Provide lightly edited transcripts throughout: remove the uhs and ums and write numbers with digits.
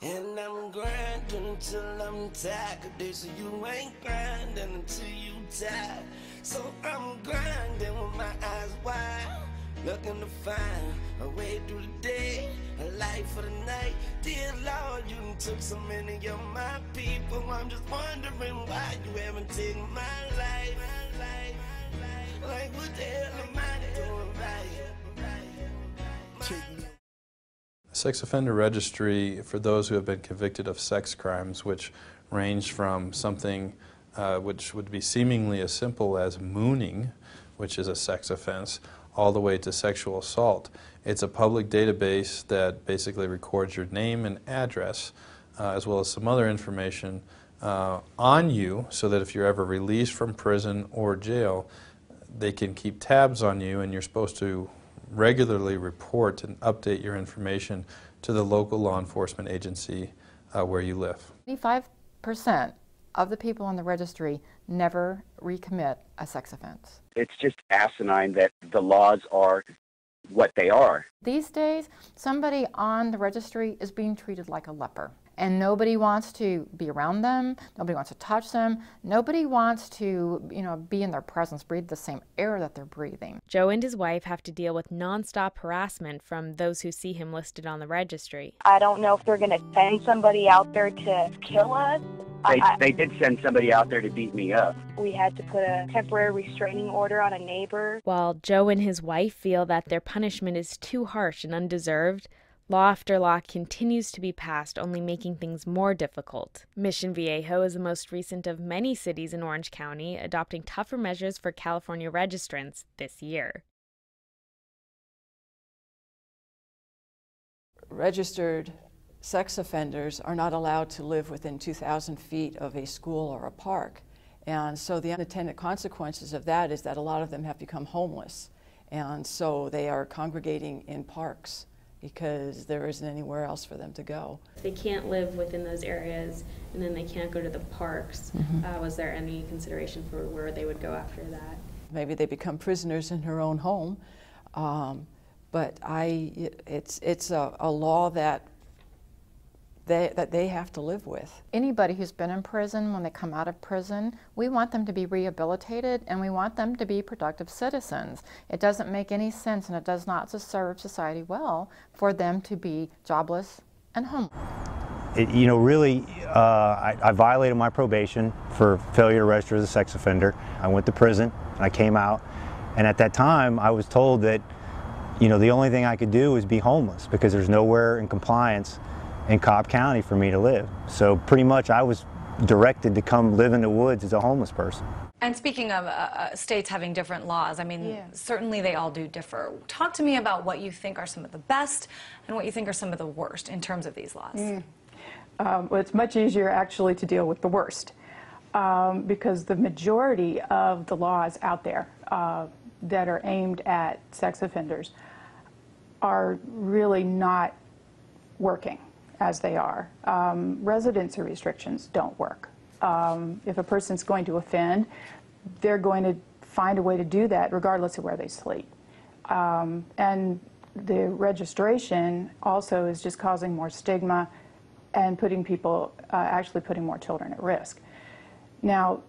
And I'm grinding until I'm tired. They say you ain't grinding until you tired. So I'm grinding with my eyes wide, looking to find a way through the day, a light for the night. Dear Lord, you done took so many of my people. I'm just wondering why you haven't taken my life. Like what the hell am I doing right? Sex offender registry for those who have been convicted of sex crimes, which range from something which would be seemingly as simple as mooning, which is a sex offense, all the way to sexual assault. It's a public database that basically records your name and address, as well as some other information on you, so that if you're ever released from prison or jail, they can keep tabs on you, and you're supposed to regularly report and update your information to the local law enforcement agency where you live. 25% of the people on the registry never recommit a sex offense. It's just asinine that the laws are what they are. These days, somebody on the registry is being treated like a leper. And nobody wants to be around them, nobody wants to touch them, nobody wants to, be in their presence, breathe the same air that they're breathing. Joe and his wife have to deal with nonstop harassment from those who see him listed on the registry. I don't know if they're going to send somebody out there to kill us. They did send somebody out there to beat me up. We had to put a temporary restraining order on a neighbor. While Joe and his wife feel that their punishment is too harsh and undeserved, law after law continues to be passed, only making things more difficult. Mission Viejo is the most recent of many cities in Orange County adopting tougher measures for California registrants this year. Registered sex offenders are not allowed to live within 2,000 feet of a school or a park. And so the unintended consequences of that is that a lot of them have become homeless. And so they are congregating in parks because there isn't anywhere else for them to go. They can't live within those areas, and then they can't go to the parks. Was there any consideration for where they would go after that? Maybe they become prisoners in their own home, but it's a law that they have to live with. Anybody who's been in prison, when they come out of prison, we want them to be rehabilitated and we want them to be productive citizens. It doesn't make any sense, and it does not serve society well for them to be jobless and homeless. I violated my probation for failure to register as a sex offender. I went to prison and I came out, and at that time I was told that the only thing I could do was be homeless because there's nowhere in compliance in Cobb County for me to live. So pretty much I was directed to come live in the woods as a homeless person. And speaking of states having different laws, certainly they all do differ. Talk to me about what you think are some of the best and what you think are some of the worst in terms of these laws. Well, it's much easier actually to deal with the worst because the majority of the laws out there that are aimed at sex offenders are really not working as they are. Residency restrictions don't work. If a person's going to offend, they're going to find a way to do that regardless of where they sleep. And the registration also is just causing more stigma and putting people, actually putting more children at risk. Now,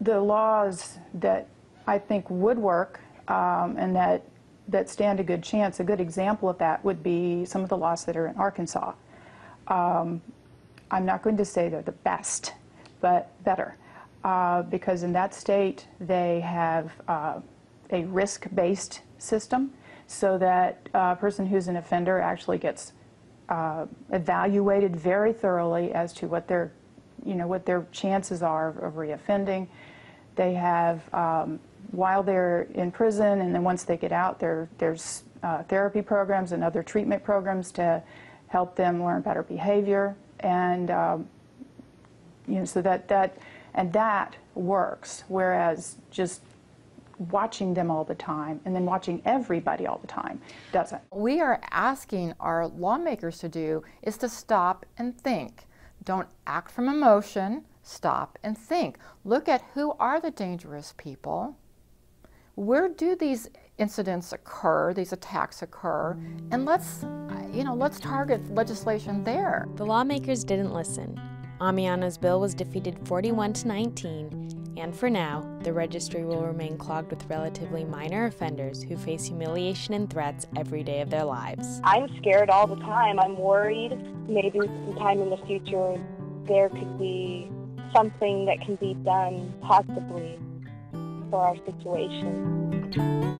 the laws that I think would work and that stand a good chance, a good example of that would be some of the laws that are in Arkansas. I'm not going to say they're the best, but better, because in that state they have a risk-based system, so that a person who's an offender actually gets evaluated very thoroughly as to what their chances are of reoffending. They have, while they're in prison, and then once they get out, there's therapy programs and other treatment programs to help them learn better behavior, and so that works. Whereas just watching them all the time and then watching everybody all the time doesn't. We are asking our lawmakers to do is to stop and think. Don't act from emotion. Stop and think. Look at who are the dangerous people. Where do these incidents occur, these attacks occur, and let's target legislation there. The lawmakers didn't listen. Amiano's bill was defeated 41-19, and for now, the registry will remain clogged with relatively minor offenders who face humiliation and threats every day of their lives. I'm scared all the time. I'm worried maybe sometime in the future there could be something that can be done possibly for our situation.